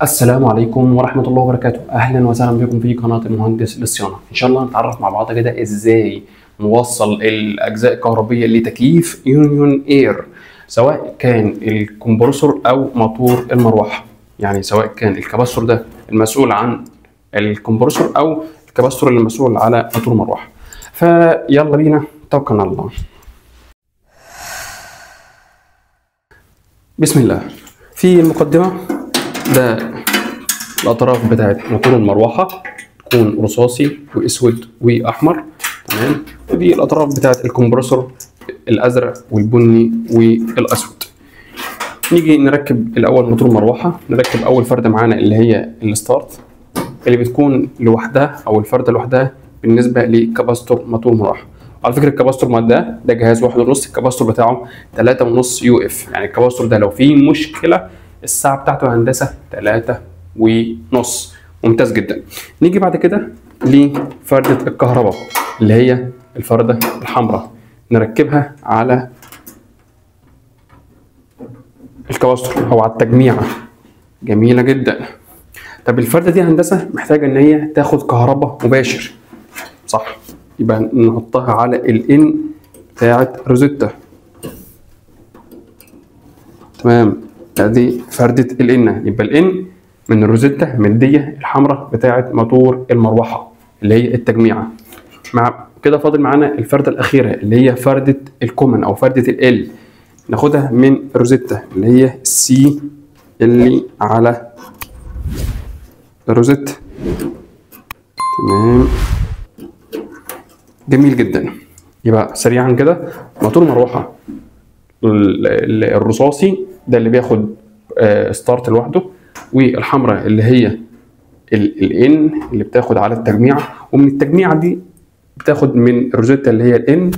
السلام عليكم ورحمة الله وبركاته. أهلا وسهلا بكم في قناة المهندس للصيانة. إن شاء الله نتعرف مع بعض كده إزاي نوصل الأجزاء الكهربية لتكييف يونيون إير، سواء كان الكمبرسور أو موتور المروحة. يعني سواء كان الكباستور ده المسؤول عن الكمبرسور أو الكباستور اللي مسؤول على موتور المروحة. فيلا بينا توكلنا على الله. بسم الله. في المقدمة ده الأطراف بتاعت موتور المروحة تكون رصاصي وأسود وأحمر، تمام. ودي الأطراف بتاعت الكمبرسور الأزرق والبني والأسود. نيجي نركب الأول موتور المروحة. نركب أول فردة معانا اللي هي الستارت اللي بتكون لوحدها أو الفردة لوحدها بالنسبة لكباستور موتور المروحة. على فكرة الكباستور ده جهاز 1.5، الكباستور بتاعه 3.5 UF. يعني الكباستور ده لو فيه مشكلة الساعة بتاعته هندسة 3.5. ممتاز جدا. نيجي بعد كده لفردة الكهرباء اللي هي الفردة الحمراء، نركبها على الكباستور أو على التجميعة. جميلة جدا. طب الفردة دي هندسة محتاجة إن هي تاخد كهرباء مباشر، صح؟ يبقى نحطها على الإن بتاعت روزيتا، تمام. دي فردة الإن، يبقى الإن من الروزيتا مدية الحمراء بتاعت موتور المروحة اللي هي التجميعة. مع كده فاضل معانا الفردة الأخيرة اللي هي فردة الكومن أو فردة ال، ناخدها من الروزيتا اللي هي السي اللي على الروزيتا، تمام. جميل جدا. يبقى سريعا كده موتور المروحة الرصاصي ده اللي بياخد ستارت لوحده، والحمراء اللي هي الان اللي بتاخد على التجميعة، ومن التجميعة دي بتاخد من الروزيتا اللي هي الان،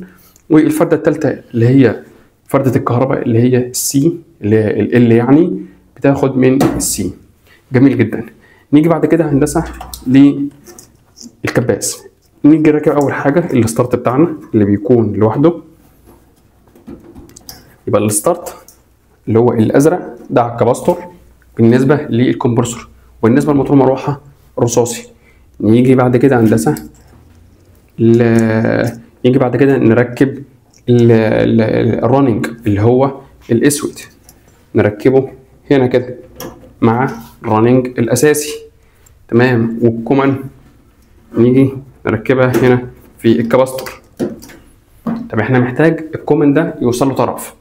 والفردة الثالثة اللي هي فردة الكهرباء اللي هي السي اللي هي ال يعني بتاخد من السي. جميل جدا. نيجي بعد كده هندسة للكباس. نيجي نركب اول حاجة الستارت بتاعنا اللي بيكون لوحده. يبقى الستارت اللي هو الازرق ده على الكباستور بالنسبه للكمبرسور، وبالنسبه لموتور المروحه رصاصي. نيجي بعد كده هندسه نيجي بعد كده نركب الرننج اللي هو الاسود، نركبه هنا كده مع الرننج الاساسي، تمام. والكومن نيجي نركبها هنا في الكباستور. طب احنا محتاج الكومن ده يوصل له طرف،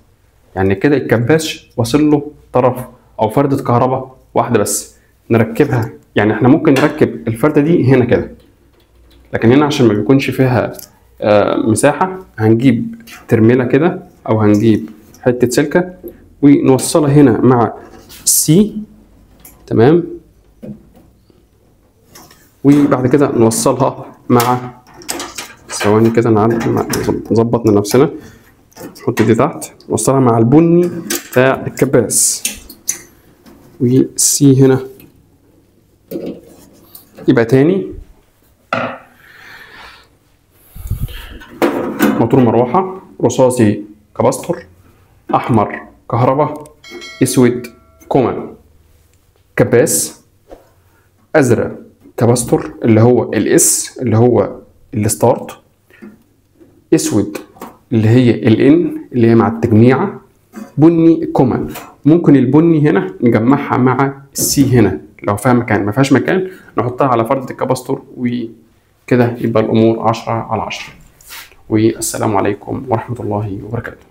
يعني كده الكباس واصل له طرف او فردة كهرباء واحدة بس، نركبها. يعني احنا ممكن نركب الفردة دي هنا كده، لكن هنا عشان ما بيكونش فيها مساحة هنجيب ترميلة كده او هنجيب حتة سلكة ونوصلها هنا مع السي، تمام. وبعد كده نوصلها مع، ثواني كده نظبط لنفسنا، نحط دي تحت نوصلها مع البني بتاع الكباس والسي هنا. يبقى تاني موتور مروحة رصاصي كباستور، أحمر كهرباء، أسود كومن كباس، أزرق كباستور اللي هو الاس اللي هو الستارت، أسود اللي هي الان اللي هي مع التجميعة، بني كومن. ممكن البني هنا نجمعها مع السي هنا لو فيها مكان، ما فيهاش مكان نحطها على فردة الكباستور، وكده يبقى الامور 10/10. والسلام عليكم ورحمة الله وبركاته.